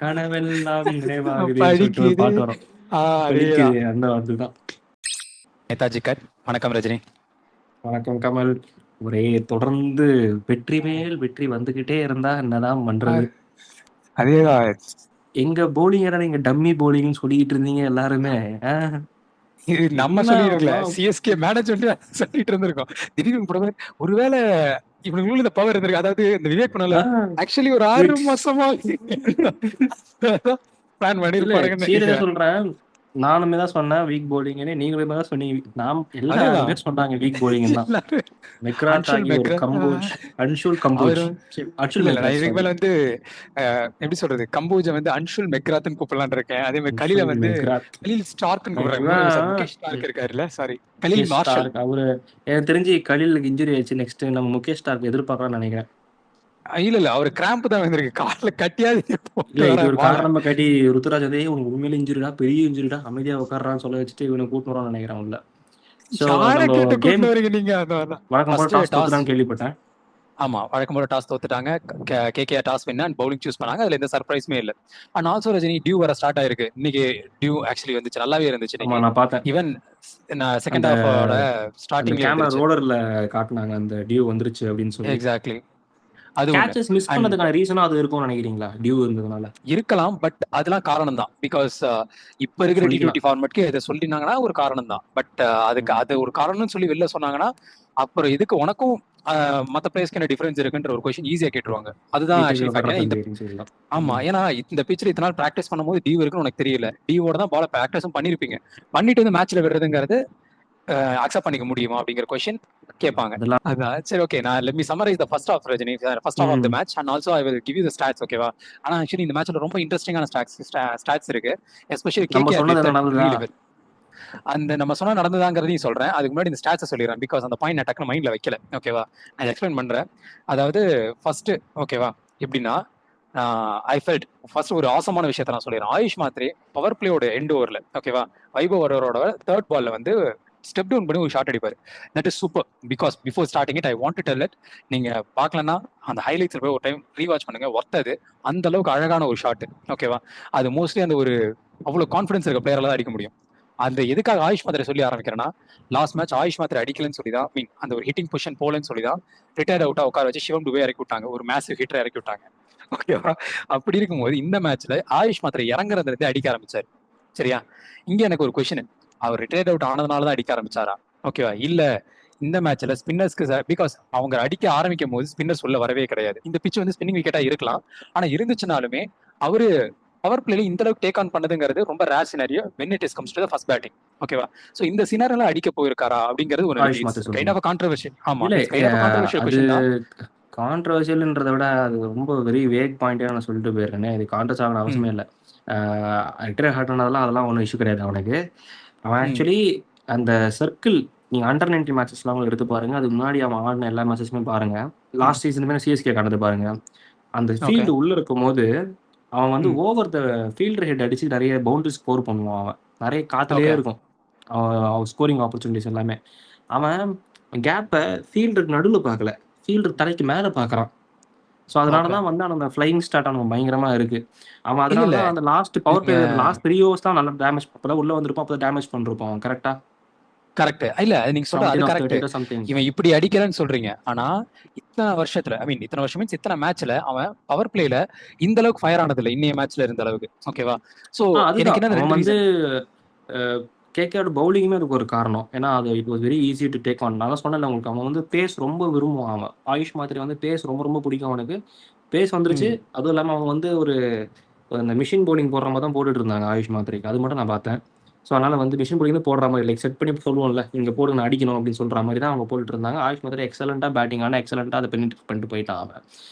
கனவெல்லாம் நினைவாகுதேன்னு சொல்லிட்டு ஒரு படிக்குது. பாட்டு வரும். அதேதான். படிக்குது அந்த அதுதான். நேதாஜி கட். வணக்கம் ரஜினி. வணக்கம் கமல். ஒரே தொடர்ந்து வெற்றி மேல் வெற்றி வந்துகிட்டே இருந்தா என்னதான் பண்றது? அதேதான். எங்க போலிங் நீங்க டம்மி போலிங்னு சொல்லிட்டு இருந்தீங்க எல்லாருமே. இது நம்ம என்ன சொல்லிட்டு இருக்கல, ஆமா? சிஎஸ்கே மேனேஜ்மெண்ட் சொல்லிட்டு இருந்திருக்கோம். திடீர்னு பிரதர் ஒருவேளை இவனுங்களுக்கு இந்த பவர் இருந்திருக்கு. அதாவது இந்த விவேக் பண்ணல ஆக்சுவலி ஒரு 6 மாசமா பிளான் இல்ல பண்ணிருப்பாருங்கன்னு சீரியஸா நினைக்கிறேன். சொல்றேன். நானுமே தான் சொன்னேன் வீக் போலிங்னு, நீங்களுமே தான் சொன்னீங்க. எல்லாரும் அதேதான். பேர் சொன்னாங்க வீக் போலிங் தான். எல்லாரும் மெக்ராத் அன்ஷுல் ஆகி ஒரு மெக்ரா கம்போஜ், அன்ஷுல் கம்போஜ், அவரு அன்ஷுல் இல்ல இல்ல நான் மெக்ராத் இதுக்கு சாரி, மேல வந்து எப்படி சொல்றது, கம்போஜ வந்து அன்ஷுல் மெக்ராத்னு கூப்பிடலான்னு இருக்கேன். அதே மாதிரி கலீல அன்ஷுல் வந்து மெக்ராத். கலீல் ஸ்டார்க்னு கூப்பிடுறாங்க. சார் முகேஷ் ஸ்டார்க் இருக்காருல்ல, sorry Khaleel Mukesh Marshall. Starc அவரு எனக்கு தெரிஞ்சு கலீலுக்கு இன்ஜுரி ஆயிடுச்சு. நெக்ஸ்ட் நம்ம முகேஷ் ஸ்டார்க் எதிர்பார்க்கலாம்னு நினைக்கிறேன். இல்ல இல்ல அவரு கிராம்ப் தான் வந்திருக்கு, கால்ல கட்டியாவது போட்டு இல்ல இது வர ஒரு பால. காரணமா காட்டி ருத்துராஜ் அதே உனக்கு உண்மையில இன்ஜுரிடா, பெரிய இன்ஜுரிடா, அமைதியா உட்கார்றான்னு சொல்ல வச்சுட்டு இவனை கூட்டு வரான்னு நினைக்கிறேன் உள்ள. சோ யாரை நம்ம கேட்டு கேம் கூட்டிட்டு வரீங்க நீங்க? வழக்கம் போல ஃபர்ஸ்ட் டாஸ் டாஸ். தோத்துட்டான்னு கேள்விப்பட்டேன். ஆமா, வழக்கம் போல டாஸ் தோத்துட்டாங்க. KKR toss win and bowling choose பண்ணாங்க. அதுல எந்த சர்ப்ரைஸுமே இல்ல. அண்ட் ஆல்சோ ரஜினி, டியூ வர ஸ்டார்ட் ஆயிருக்கு இன்னைக்கு. டியூ ஆக்சுவலி வந்துச்சு, நல்லாவே இருந்துச்சு ஆமா இன்னைக்கு. நான் பார்த்தேன். ஈவன் அந்த செகண்ட் ஹாஃபோட அந்த ஸ்டார்டிங்ல கேமரா வந்துருச்சு. ரோலர்ல காட்டினாங்க அந்த டியூ வந்துருச்சு அப்படின்னு சொல்லி. எக்ஸாக்ட்லி. அது ஒண்ணு. கேச்சஸ் மிஸ் அண்ட் பண்ணதுக்கான ரீசனும் அது இருக்கும்னு நினைக்கிறீங்களா? டியூ இருந்ததுனால இருக்கலாம், பட் அதெல்லாம் காரணம் தான். பிகாஸ் இப்ப இருக்கிற சொல்லிக்கலாம். T20 ஃபார்மேட்க்கு இதை சொல்லினாங்கன்னா ஒரு காரணம் தான். பட் அதுக்கு அது ஒரு காரணம்னு சொல்லி வெளில சொன்னாங்கன்னா அப்புறம் இதுக்கு உனக்கும் மத்த பிளேயர்ஸ்க்கு என்ன டிஃபரன்ஸ் இருக்குன்ற ஒரு கொஸ்டின் ஈஸியா கேட்டுருவாங்க. அதுதான் வீட்டுக்கு ஆக்சுவலி ஃபேக்ட். வர்ற ஏன்னா இந்த தந்தைன்னு சொல்லலாம். ஆமா, ஏன்னா இந்த பிச்சில் இத்தனை நாள் பிராக்டிஸ் பண்ணும்போது டியூ இருக்குன்னு உனக்கு தெரியல. டியூவோட தான் பால பிராக்டிஸும் பண்ணிருப்பீங்க. பண்ணிட்டு வந்து மேட்ச்ல விடுறதுங்கிறது அக்செப்ட் பண்ணிக்க முடியுமா அப்படிங்கிற கொஸ்டின் கேட்பாங்க. அதெல்லாம் அதான் சரி, ஓகே. நான் let me summarise the first half Rajini, first half of the match and also I will give you the stats, ஓகேவா? ஆனா ஆக்சுவலி இந்த மேட்ச்ல ரொம்ப இன்ட்ரெஸ்டிங்கான ஸ்டாட்ஸ் இருக்கு. எஸ்பெஷலி நம்ம கேகேஆர் சொன்னது டிட் தட் நடந்ததா? Really well. அந்த நம்ம சொன்னா நடந்ததாங்கிறதையும் சொல்றேன். அதுக்கு முன்னாடி இந்த ஸ்டாட்ஸை சொல்லிடுறேன். பிகாஸ் அந்த பாயிண்ட் நான் டக்குனு மைண்ட்ல வைக்கல, ஓகேவா? நான் எக்ஸ்பிளைன் பண்றேன். அதாவது ஃபர்ஸ்ட், ஓகேவா, எப்படின்னா ஐ ஃபெல்ட் ஃபர்ஸ்ட் ஒரு ஆசமான விஷயத்த நான் சொல்லிடுறேன். ஆயுஷ் மாத்ரே பவர் பிளேயோட எண்ட் ஓவர்ல, ஓகேவா, வைபவ் வரவரோட தேர்ட் பால்ல வந்து ஸ்டெப் டவுன் பண்ணி ஒரு ஷாட் அடிப்பாரு. That is super. Because before starting it I want to tell it. நீங்க பார்க்கலன்னா அந்த ஹைலைட்ஸ்ல போய் ஒரு டைம் ரீவாட்ச் பண்ணுங்க. ஒர்த்தது. அந்த அளவுக்கு அழகான ஒரு ஷாட், ஓகேவா? அது மோஸ்ட்லி அந்த ஒரு அவ்வளவு கான்ஃபிடன்ஸ் இருக்க பிளேயரால தான் அடிக்க முடியும். அந்த எதுக்காக ஆயுஷ் மாத்திரை சொல்லி ஆரம்பிக்கிறேன்னா, லாஸ்ட் மேட்ச் ஆயுஷ் மாத்திரை அடிக்கலன்னு சொல்லி தான், மீன் அந்த ஒரு ஹிட்டிங் பொசிஷன் போலன்னு சொல்லி தான் ரிட்டையர்ட் அவுட்டா உட்கார வச்சு சிவம் டுபே இறக்கி விட்டாங்க. ஒரு மேசிவ் ஹிட்டர் இறக்கி விட்டாங்க, ஓகேவா? அப்படி இருக்கும்போது இந்த மேட்ச்ல ஆயுஷ் மாத்திரை இறங்குறதுல இருந்து அடிக்க ஆரம்பிச்சாரு. சரியா? இங்க எனக்கு ஒரு கொஸ்டின், அவர் ரிட்டையர்ட் அவுட் ஆனதுனாலதான் அடிக்க ஆரம்பிச்சாரா? ஓகேவா? இல்ல இந்த மேட்ச்ல ஸ்பின்னர்ஸ்க்கு பிகாஸ் அவங்க அடிக்க ஆரம்பிக்கும் போது ஸ்பின்னர்ஸ் உள்ள வரவே கிடையாது. இந்த பிச் வந்து ஸ்பின்னிங் விக்கெட்டா இருக்கலாம், ஆனா இருந்துச்சுனாலுமே அவரு பவர் பிளேல இந்த அளவுக்கு டேக் ஆன் பண்ணதுங்கிறது ரொம்ப rare scenario when it is comes to the first batting, ஓகேவா? சோ இந்த சினாரியோல அடிக்க போயிருக்காரா அப்படிங்கிறது ஒரு ஆயுஷ் மாத்திரை கைண்ட் சொல்றீங்க? Of controversial. ஆமா, இல்ல இட்ஸ் கைண்ட் ஆஃப் கான்ட்ரோவர்ஷியல் அது क्वेश्चन தான். கான்ட்ரவர்ஷியல்ன்றதை விட அது ரொம்ப வெரி வேக் பாயிண்டே நான் சொல்லிட்டு போயிடுறேனே. இது கான்ட்ரஸ் ஆகணும் அவசியமே இல்லை. ரிட்டையர் ஆகிட்டனதெல்லாம் அதெல்லாம் ஒன்றும் இஷ்யூ கிடையாது அவனுக்கு. அவன் ஆக்சுவலி அந்த சர்க்கிள், நீங்கள் அண்டர் 90 மேட்சஸ்லாம் அவங்க எடுத்து பாருங்க. அதுக்கு முன்னாடி அவன் ஆடின எல்லா மேட்சஸுமே பாருங்க. லாஸ்ட் சீசனுமே சிஎஸ்கே காணது பாருங்க. அந்த ஃபீல்டு உள்ள இருக்கும் போது அவன் வந்து ஓவர் த ஃபீல்டர் ஹெட் அடிச்சு நிறைய பவுண்டரி ஸ்கோர் பண்ணுவான். அவன் நிறைய காத்துலேயே இருக்கும் அவன் ஸ்கோரிங் ஆப்பர்ச்சுனிட்டிஸ் எல்லாமே. அவன் கேப்பை ஃபீல்டருக்கு நடுவில் பார்க்கல, ஃபீல்டர் தலைக்கு மேலே பார்க்குறான். ஸோ அதனால தான் வந்து அந்த ஃப்ளைங் ஸ்டார்ட் அவனுக்கு பயங்கரமாக இருக்கு. அவன் அதனால தான் அந்த last power play last 3 overs தான் நல்லா டேமேஜ், அப்போ உள்ள வந்திருப்பான், அப்போ டேமேஜ் பண்ணிருப்பான் அவன். கரெக்டா? கரெக்ட். இல்ல நீங்க சொல்ற அது கரெக்ட். சம்திங் இவன் இப்படி அடிக்கிறேன்னு சொல்றீங்க, ஆனா இத்தனை வருஷத்துல, ஐ மீன் இத்தனை வருஷம் மீன்ஸ் இத்தனை மேட்ச்ல அவன் பவர் பிளேல இந்த அளவுக்கு ஃபயர் ஆனது இல்லை இன்னைய மேட்ச்ல இருந்த அளவுக்கு, ஓகேவா? சோ எனக்கு என்ன அவன் ரெண்டு வந்து ரீசன். கேகேஆர் பவுலிங்குமே அதுக்கு ஒரு காரணம். ஏன்னா அது it was very easy to take on. நான் சொன்னேன் உங்களுக்கு, அவன் வந்து பேஸ் ரொம்ப விரும்புவான். அவன் ஆயுஷ் மாத்திரை வந்து பேஸ் ரொம்ப ரொம்ப பிடிக்கும் அவனுக்கு. பேஸ் வந்துருச்சு. அதுவும் இல்லாமல் அவன் வந்து ஒரு அந்த மிஷின் பவுலிங் போடுற மாதிரி தான் போட்டுட்டு இருந்தாங்க ஆயுஷ் மாத்திரைக்கு. அது மட்டும் நான் பார்த்தேன். ஸோ அதனால் வந்து மிஷின் பவுலிங் போடுற மாதிரி லைக் செட் பண்ணி சொல்லுவோம்ல, இங்கே போட்டு நான் அடிக்கணும் அப்படின்னு சொல்கிற மாதிரி தான் அவங்க போட்டுட்டு இருந்தாங்க. ஆயுஷ் மாத்திரை எக்ஸலண்ட்டாக பேட்டிங் ஆனால் எக்ஸலண்ட்டாக அதை பண்ணிட்டு போயிட்டான் அவன்.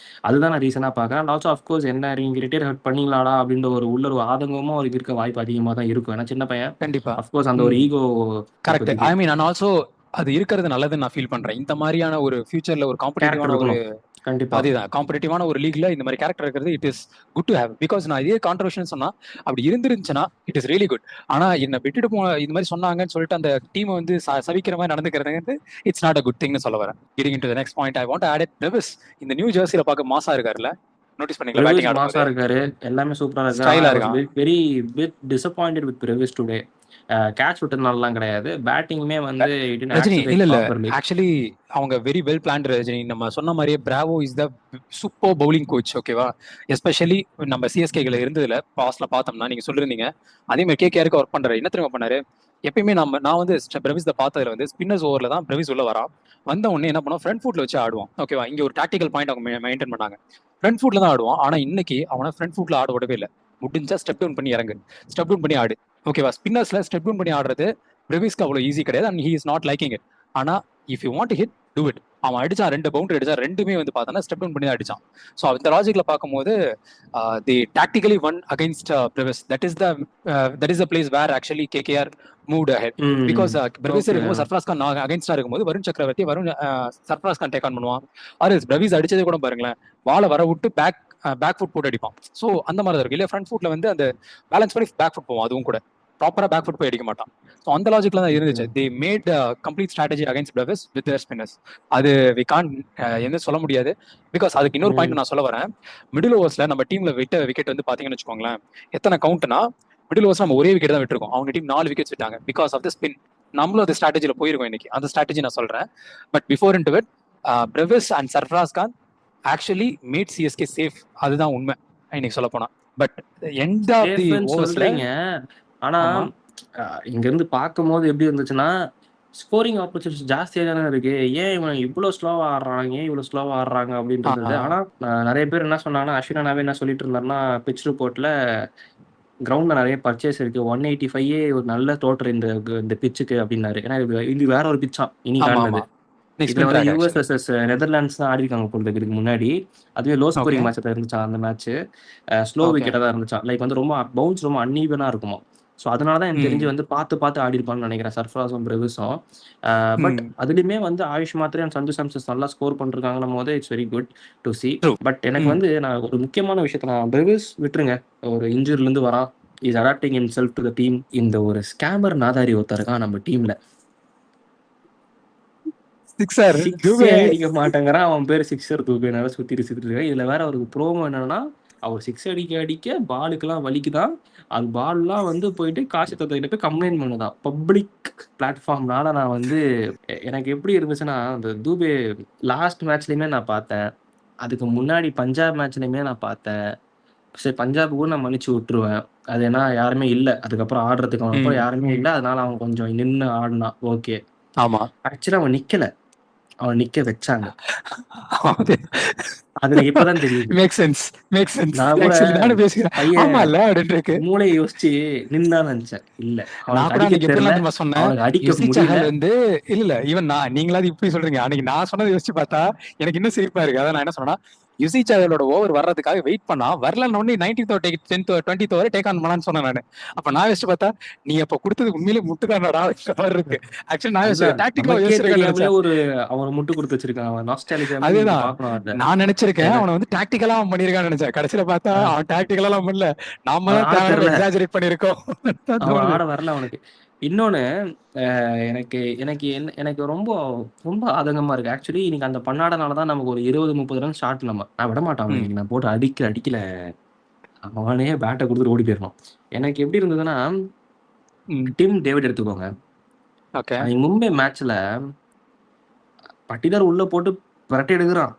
அதுதான் நான் ரீசனாக பார்க்குறேன். அண்ட் ஆல்சோ அஃப்கோர்ஸ் என்ன நீங்கள் ரிட்டையர் ஹட் பண்ணிங்களாடா அப்படின்ற ஒரு உள்ள ஒரு ஆதங்கமும் அவருக்கு இருக்க வாய்ப்பு அதிகமாக தான் இருக்கும். ஏன்னா சின்ன பையன், கண்டிப்பா அஃப்கோர்ஸ் அந்த ஒரு ego. Correct. I mean and also அது இருக்கிறது நல்லதுன்னு நான் ஃபீல் பண்றேன். இந்த மாதிரியான ஒரு ஃபியூச்சர்ல ஒரு காம்படிட்டிவான ஒரு அதேதான் காம்படிட்டிவான ஒரு லீக்ல இந்த மாதிரி கேரக்டர் இருக்கிறது it is good to have. Because நான் இதே கான்ட்ரவர்ஷன் சொன்னா அப்படி இருந்துருந்துச்சுன்னா இட் இஸ் ரியலி குட். ஆனா என்ன விட்டுட்டு இந்த மாதிரி சொன்னாங்கன்னு சொல்லிட்டு அந்த டீமை வந்து சவிக்கிற மாதிரி நடந்துக்கிறது வந்து இட்ஸ் நாட் அ குட் திங்னு சொல்ல வரேன். Getting into the next point I want to add it. Travis இந்த நியூ ஜெர்சியில பார்க்க மாசா இருக்காருல்ல. நோட்டீஸ் பண்ணீங்களா பிரவிஸ் பேட்டிங் மாசா ஆடும்போது? இருக்காரு, எல்லாமே சூப்பரா இருக்காரு. ஆனா ஸ்டைலா ஐ வாஸ் இருக்கான். Very bit disappointed with Brevis today. Catch விட்டதுனாலலாம் கிடையாது, பேட்டிங்குமே வந்து இட் டிட்ன்ட் ரஜினி இல்ல ஆக்ஸலரேட் இல்ல ப்ராப்பர்லி. ஆக்சுவலி அவங்க வெரி வெல் பிளான்ட் ரஜினி. நம்ம சொன்ன மாதிரியே Bravo is the super bowling coach. ஓகேவா? எஸ்பெஷலி நம்ம சிஎஸ்கேல இருந்ததுல பாஸ்ட்ல பார்த்தோம்னா நீங்க சொல்லிருந்தீங்க. அதே மாதிரி கேகேஆருக்கு ஒர்க் பண்றாரு. என்ன தெரியுமா பண்ணாரு? எப்பயுமே நான் வந்து பிரவிஸ் பார்த்ததுல வந்து ஸ்பின்னர்ஸ் ஓவர்ல தான் பிரவிஸ் உள்ள வரான். வந்த உடனே என்ன பண்ணுவோம், ஃப்ரண்ட் ஃபுட்ல வச்சு ஆடுவான். ஓகேவா? இங்க ஒரு டாக்டிக்கல் பாயிண்ட் அவங்க மெயின்டைன் பண்ணாங்க. ஃப்ரண்ட் ஃபுட்ல தான் ஆடுவான். ஆனா இன்னைக்கு அவனை ஃப்ரண்ட் ஃபுட்ல ஆட விடவே இல்லை. முடிஞ்சா ஸ்டெப் டவுன் பண்ணி இறங்கு, ஸ்டெப் டவுன் பண்ணி ஆடு. ஓகேவா? ஸ்பின்னர்ஸ்ல ஸ்டெப் டவுன் பண்ணி ஆடுறது பிரவிஸ்க்கு அவ்வளவு ஈஸி கிடையாது. And he is not liking it. ஆனா if you want hit to it. அவன் அடிச்சான் 2 பவுண்டரி அடிச்சா, ரெண்டுமே வந்து பார்த்தோன்னா ஸ்டெப் டவுன் பண்ணி தான் அடிச்சான். ஸோ அந்த லாஜிக்ல பார்க்கும்போது the tactically one against Brevis. That is the place where actually KKR moved ahead. Because Brevis okay. இருக்கும்போது சர்ஃப்ராஸ் கான் அகைன்ஸ்டா இருக்கும்போது வருண் சக்கரவர்த்தி சர்ஃப்ராஸ் கான் டேக் ஆன் பண்ணுவான். ஆர் பிரவிஸ் அடிச்சதே கூட பாருங்களேன், பாலை வர விட்டு பேக் ஃபுட் போட்டு அடிப்பான். ஸோ அந்த மாதிரி தான் இருக்கு. இல்லையா ஃப்ரண்ட் ஃபுட்ல வந்து அந்த பேலன்ஸ் பண்ணி பேக் ஃபுட் போவான். அதுவும் கூட ப்ராப்பரா பேக் ஃபுட் போய் அடிக்க மாட்டான். ஸோ அந்த லாஜிக்ல தான் இருந்துச்சு. They made complete strategy against Brevis with their spinners. அது வி கான் என்ன சொல்ல முடியாது. பிகாஸ் அதுக்கு இன்னொரு பாயிண்ட் நான் சொல்ல வரேன். மிடில் ஓவர்ஸ்ல நம்ம டீம்ல விட்ட விக்கெட் வந்து பாத்தீங்கன்னு வச்சுக்கோங்களேன், எத்தனை கவுண்ட்னா மிடில் ஓவர்ஸ் நம்ம ஒரே விக்கெட் தான் விட்டுருக்கோம். அவங்க டீம் 4 விக்கெட்ஸ் விட்டாங்க பிகாஸ் ஆஃப் த ஸ்பின். நம்மளும் அந்த ஸ்ட்ராட்டஜில போயிருக்கோம் இன்னைக்கு. அந்த ஸ்ட்ராட்டஜி நான் சொல்றேன். But before into it Brevis and Sarfaraz Khan actually made C S K safe. அதுதான் உண்மை இன்னைக்கு சொல்ல போனா. பட் எண்ட் ஆஃப் தி சேஃப்னு ஓவர்ஸ்ல சொல்றீங்க, ஆனா ஆமா இங்க இருந்து பார்க்கும்போது எப்படி இருந்துச்சுன்னா, ஸ்கோரிங் ஆப்பர்ச்சுனிட்டிஸ் ஜாஸ்தியா தானே இருக்கு. ஏன் இவன் இவ்வளோ ஸ்லோவா ஆடுறாங்க, ஏன் இவ்வளோ ஸ்லோவா ஆடுறாங்க அப்படின்னு இருந்தது. ஆனா நிறைய பேர் என்ன சொன்னாங்கன்னா, அஸ்வின் அண்ணாவே என்ன சொல்லிட்டு இருந்தாருன்னா, பிச் ரிப்போர்ட்ல கிரவுண்ட்ல நிறைய பர்ச்சேஸ் இருக்கு, 185 ஒரு நல்ல டோட்டல் இந்த இந்த பிச்சுக்கு அப்படின்னாரு. ஏன்னா இது வேற ஒரு பிச்சா இன்னைக்கு ஆமா ஆடினது. ஆமா நெக்ஸ்ட் இதுல ஸ்பின் வந்து track U S actually. Versus Netherlands தான் ஆடி இருக்காங்க போல இதுக்கு முன்னாடி. அதுவே லோ ஓகே ஸ்கோரிங் மேட்ச் இருந்துச்சா அந்த மேட்ச். ஸ்லோ ஓகே விக்கெட்டாக தான் இருந்துச்சா. லைக் வந்து ரொம்ப பவுன்ஸ் ரொம்ப அன்ஈவனா இருக்குமா. ஸோ அதனால தான் எனக்கு தெரிஞ்சு வந்து பார்த்து பார்த்து ஆடி இருப்பான்னு நினைக்கிறேன் சர்ஃப்ராஸும் பிரவிஸும். பட் அதுலேயுமே வந்து ஆயுஷ் மாத்திரை அண்ட் சஞ்சு சாம்சன்ஸ் நல்லா ஸ்கோர் பண்ணிருக்காங்கன்னும் போது it's very good to C. True. But எனக்கு வந்து நான் ஒரு முக்கியமான விஷயத்த நான் பிரவிஸ் விட்டுருங்க, ஒரு இன்ஜுரிலேருந்து வரான், is adapting in self to the team. இந்த ஒரு ஸ்கேமர் நாதாரி ஒருத்தர் இருக்கான் நம்ம டீம்ல, சிக்ஸர் சிக்ஸே துபே. அடிக்க மாட்டேங்கிறான். அவன் பேர் சிக்ஸர் தூபேனால சுத்திட்டு சுத்திட்டு இருக்கான். இதுல வேற அவருக்கு ப்ரோமோ என்னன்னா, அவர் சிக்ஸ் அடிக்க அடிக்க பாலுக்கெல்லாம் வலிக்குதான், அது பால்லாம் வந்து போயிட்டு காசு தத்துக்கிட்ட போய் கம்ப்ளைண்ட் பண்ணுதான் பப்ளிக் பிளாட்ஃபார்ம்னால. நான் வந்து எனக்கு எப்படி இருந்துச்சுன்னா, அந்த தூபே லாஸ்ட் மேட்ச்லயுமே நான் பார்த்தேன், அதுக்கு முன்னாடி பஞ்சாப் மேட்ச்லயுமே நான் பார்த்தேன். சரி பஞ்சாப் கூட நான் மன்னிச்சு விட்டுருவேன், அது ஏன்னா யாருமே இல்லை அதுக்கப்புறம் ஆடுறதுக்கு, அவன் அப்புறம் யாருமே இல்லை, அதனால அவன் கொஞ்சம் நின்று ஆடினான். ஓகே. ஆமா ஆக்சுவலா அவன் நிக்கல, அவன் நிக்க வச்சாங்க. அது எனக்கு இப்பதான் தெரியுது. Make sense make sense. நான் கூட ஆக்சுவலி நானும் பேசிக்கிறேன் பையன் ஆமா இல்ல அப்படின்னு இருக்கு. மூளையை யோசிச்சு நின்னான்னு நினைச்சேன். இல்ல, நான் அவனுக்கு கூட அடிக்க அன்னைக்கு தெரியல, எப்படிலாம் தெரியுமா சொன்னேன், அவனுக்கு அடிக்க யுசி முடியல. சஹல் வந்து இல்ல ஈவன் நான் நீங்களாவது இப்படி சொல்றீங்க, அன்னைக்கு நான் சொன்னதை யோசிச்சு பார்த்தா எனக்கு இன்னும் சிரிப்பா இருக்கு. அதான் நான் என்ன சொன்னா, யுசி சஹலோட ஓவர் வர்றதுக்காக வெயிட் பண்ணா, வரல ஒன்னு 19th over 20th over take on பண்ணான்னு சொன்னேன் நானு. அப்ப நான் யோசிச்சு பார்த்தா நீ அப்ப கொடுத்தது உண்மையிலே முட்டுதானடா இருக்கு. ஆக்சுவலி நான் யோசிச்சேன் அதான் டாக்டிக்கா நமக்கே யோசிச்சிருக்கேன்னு தெரியாமலே நினைச்சேன். ஒரு அவனை முட்டு கொடுத்து வச்சிருக்கான். அவன் நாஸ்டாலஜியா மாதிரி நீங்க அதேதான் பாக்கணும் அதை. நான் நினைச்சிருக்கேன். எனக்கு அவனை வந்து டாக்டிக்கலா அவன் பண்ணிருக்கான்னு நினைச்சேன். கடைசியில பார்த்தா அவன் டாக்டிக்கலா எல்லாம் பண்ணல, நாம அவன் தான் ஆட தேவையான தெரியல, எக்ஸாஜரேட் பண்ணிருக்கோம். அவன் தோணுது. ஆட வரல அவனுக்கு. இன்னொன்னு எனக்கு எனக்கு என்ன எனக்கு ரொம்ப ரொம்ப ஆதங்கமா இருக்கு. ஆக்சுவலி இன்னைக்கு அந்த பண்ணாடனால தான் நமக்கு ஒரு 20-30 ரன் ஷார்ட். நான் விட மாட்டான் அவனை. இன்னைக்கு நான் போட்டு அடிக்கல, அவனே பேட்டை கொடுத்துட்டு ஓடி போயிடணும். எனக்கு எப்படி இருந்ததுன்னா, டிம் டேவிட் எடுத்துக்கோங்க. ஓகே அன்னைக்கு மும்பை மேட்ச்ல பட்டிதார் உள்ள போட்டு விரட்டி எடுக்கிறான்.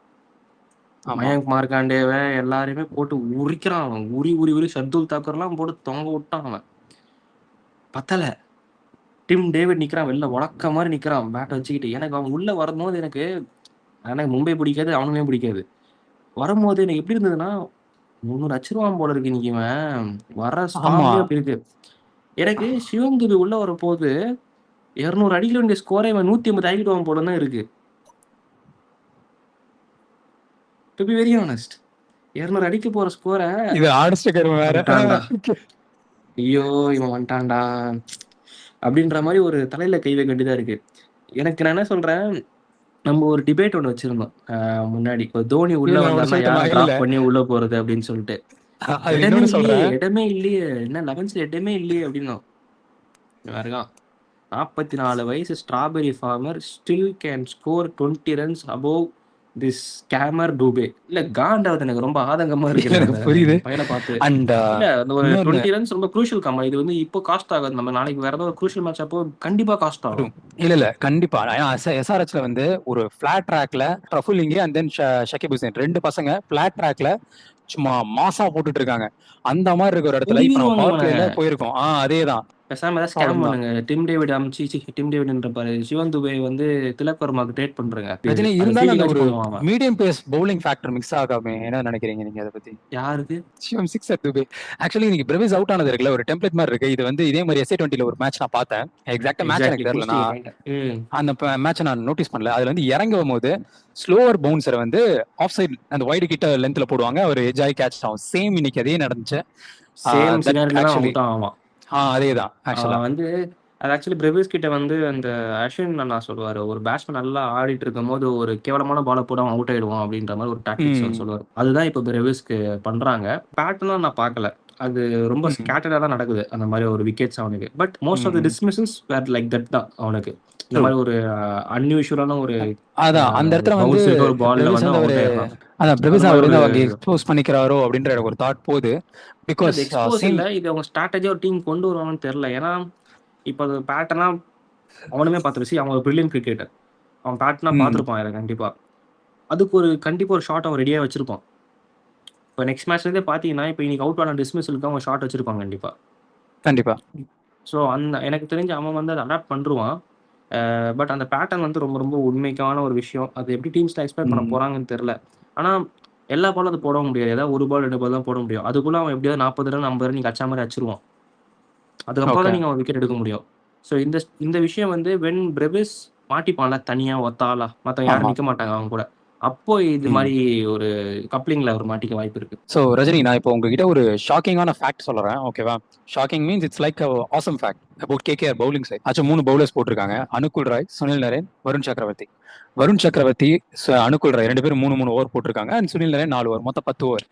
ஆமா மயங்க் மார்க்காண்டேவை எல்லாரையுமே போட்டு உரிக்கிறான். அவன் உரி ஷர்துல் தாக்கர்லாம் போட்டு தொங்க விட்டான். அவன் பத்தல, டிம் டேவிட் நிக்கிறான் வெளில உடக்க மாதிரி நிக்கிறான் பேட்டை வச்சுக்கிட்டு. எனக்கு அவன் உள்ள வரும்போது எனக்கு மும்பை பிடிக்காது, அவனுமே பிடிக்காது. வரும்போது எனக்கு எப்படி இருந்ததுன்னா, 300 அச்சிருவான் போல இருக்கு இன்னைக்கு இவன், வர ஆமா ஃபார்ம்லயே அப்படி இருக்கு. எனக்கு சிவம் துபே உள்ள வரப்போது 200 அடிக்க வேண்டிய ஸ்கோரை இவன் 150 ஆகிடுவான் போல தான் இருக்கு. டு பி வெரி ஆனஸ்ட், 200 அடிக்க போற ஸ்கோரை இது ஆடிஸ்ட் கரும வேற. வந்துட்டான்டா, ஐயோ இவன் வந்துட்டான்டா அப்படின்ற மாதிரி ஒரு தலையில கை வைக்க வேண்டியதா இருக்கு. எனக்கு நான் என்ன சொல்றேன், நம்ம ஒரு டிபேட் ஒன்று வச்சிருந்தோம் முன்னாடி, இப்போ தோனி உள்ள இதுல ஒண்ணு வந்தாருன்னா சொல்லட்டுமா? யாரை இல்ல டிராப் பண்ணி உள்ள போறது அப்படின்னு சொல்லிட்டு. அது இடமே இன்னொன்னு இல்லையே, சொல்றேன். இடமே இல்லையே, என்ன 11th இடமே இல்லையே அப்படின்னோம். இருக்கான் 44 வயசு strawberry farmer, still can score 20 runs above this scammer Dube இல்ல காண்டாவது எனக்கு ரொம்ப ஆதங்கமா இருக்கு எனக்கு அந்த புரியுது. பையனை பார்த்து. அண்ட் இல்ல அந்த ஒரு இன்னொன்னு 20 ரன்ஸ் ரொம்ப க்ரூஷியல் கம்மா. இது வந்து இப்போ காஸ்ட் ஆகாது. நம்ம நாளைக்கு வேற ஏதாவது க்ரூஷியல் மேட்ச் அப்போ கண்டிப்பா காஸ்ட் ஆகும். இல்ல கண்டிப்பா. எஸ்ஆர்ஹெச்ல வந்து ஒரு பிளாட் ட்ராக்ல பிரஃபுல் அண்ட் தென் ஷகிப் ஹுசைன் 2 பசங்க பிளாட் ட்ராக்ல சும்மா மாசா போட்டுட்டு இருக்காங்க. அந்த மாதிரி இருக்க ஒரு இடத்துல இப்ப நம்ம பவர் பிளேல போயிருக்கோம். அதேதான் பேசாம ஏதாவது ஸ்கேம் பண்ணுங்க. டிம் டேவிட் அமிச்சு டிம் டேவிட்ன்ற பாரு சிவன் துபே வந்து திலக் வர்மாக்கு ட்ரேட் பண்றங்க. ரஜினி இருந்தாலும் அந்த ஒரு medium pace bowling factor mix ஆகாம என்ன நினைக்கிறீங்க நீங்க அதை பத்தி? யாருக்கு? சிவம் சிக்ஸர் துபே. ஆக்சுவலி இன்னைக்கு பிரவிஸ் அவுட் ஆனது இருக்குல்ல, ஒரு டெம்ப்ளேட் மாதிரி இருக்கு. இது வந்து இதே மாதிரி SA20ல ஒரு மேட்ச் நான் பார்த்தேன். எக்ஸாக்ட்டா மேட்ச் எனக்கு தெரியல. அந்த மேட்சை நான் நோட்டீஸ் பண்ணல. அதுல வந்து இறங்கும் போது ஸ்லோவர் பவுன்சரை வந்து ஆஃப் சைட் அந்த வைடு கிட்ட லென்த்ல போடுவாங்க. அவர் எஜ்ஜாய் கேட்ச் ஆகும். சேம் இன்னைக்கு அதே நடந்துச்சு. சேம் சினாரியோல தான் அவுட் ஆவான். அதேதான் ஆக்சுவலா வந்து அது ஆக்சுவலி பிரவிஸ் கிட்ட வந்து அந்த அஸ்வின் நான் சொல்லுவாரு, ஒரு பேட்ஸ்மேன் நல்லா ஆடிட்டு இருக்கும் போது ஒரு கேவலமான பாலை போட அவன் அவுட் ஆயிடுவான் அப்படின்ற மாதிரி ஒரு டாக்டிக்ஸ் சொல்லுவார். அதுதான் இப்போ பிரவிஸ்க்கு பண்றாங்க. பேட்டர்னும் நான் பார்க்கல, அது ரொம்ப ஸ்கேட்டர்டா தான் நடக்குது அந்த மாதிரி ஒரு விக்கெட்ஸ் அவனுக்கு. But most of the dismissals were like that தான் அவனுக்கு. இந்த மாதிரி ஒரு அன்யூஷுவலான ஒரு அதான் அந்த இடத்துல வந்து ஒரு பால்ல வந்து ஒரு அதான் பிரவிஸ் அவர் வந்து அவங்க எக்ஸ்போஸ் பண்ணிக்கிறாரோ அப்படின்ற எனக்கு ஒரு தாட் போகுது. பிகாஸ் எக்ஸ்போஸ் இல்ல, இது அவங்க ஸ்ட்ராட்டஜியா ஒரு டீம் கொண்டு வருவாங்கன்னு தெரியல. ஏன்னா இப்போ அது பேட்டர்னா அவனுமே பார்த்துருச்சு. அவன் ஒரு பிரில்லியன் கிரிக்கெட்டர். அவன் பேட்டர்னா பார்த்துருப்பான் இதை கண்டிப்பா. அதுக்கு ஒரு கண்டிப்பா ஒரு ஷாட் அவன் ரெடியா வச்சிருப்பான். இப்போ நெக்ஸ்ட் மேட்ச்லேருந்தே பார்த்தீங்கன்னா இப்போ இன்னைக்கு அவுட் ஆன டிஸ்மிஸலுக்கு அவன் ஷாட் வச்சிருப்பாங்க கண்டிப்பா. ஸோ அந்த எனக்கு தெரிஞ்சு அவன் வந்து அதை அடாப்ட் பண்ணுவான். பட் அந்த பேட்டர்ன் வந்து ரொம்ப ரொம்ப உண்மைக்கான ஒரு விஷயம். அது எப்படி டீம்ஸ்ல எக்ஸ்பெக்ட் பண்ண போறாங்கன்னு தெரியல. ஆனால் எல்லா பாலும் அது போட முடியாது. ஏதாவது ஒரு பால் 2 பால் தான் போட முடியும். அதுக்குள்ள அவன் எப்படியாவது 40 ரன் 50 ரன் நீங்க அச்சா மாதிரி அச்சிருவான். அதுக்கப்புறம் தான் நீங்க அவன் விக்கெட் எடுக்க முடியும். ஸோ இந்த விஷயம் வந்து வென் பிரவிஸ் மாட்டிப்பான்ல தனியா ஒத்தாளா, மற்றவங்க யாரும் நிற்க மாட்டாங்க அவங்க கூட, அப்போ இது மாதிரி ஒரு கப்ளிங்ல ஒரு மாட்டிக்க வாய்ப்பு இருக்கு. ஸோ ரஜினி, நான் இப்போ உங்ககிட்ட ஒரு ஷாக்கிங்கான ஃபேக்ட் சொல்றேன், ஓகேவா? Shocking means it's like awesome fact about KKR bowling side. ஆச்சும் 3 பவுலர்ஸ் போட்டிருக்காங்க. அனுகுல் ராய், சுனில் நரேன், வருண் சக்கரவர்த்தி. அனுகுல் ராய் 2 பேரும் 3 ஓவர் போட்டிருக்காங்க. அண்ட் சுனில் நரேன் 4 ஓவர், மொத்தம் 10 ஓவர்.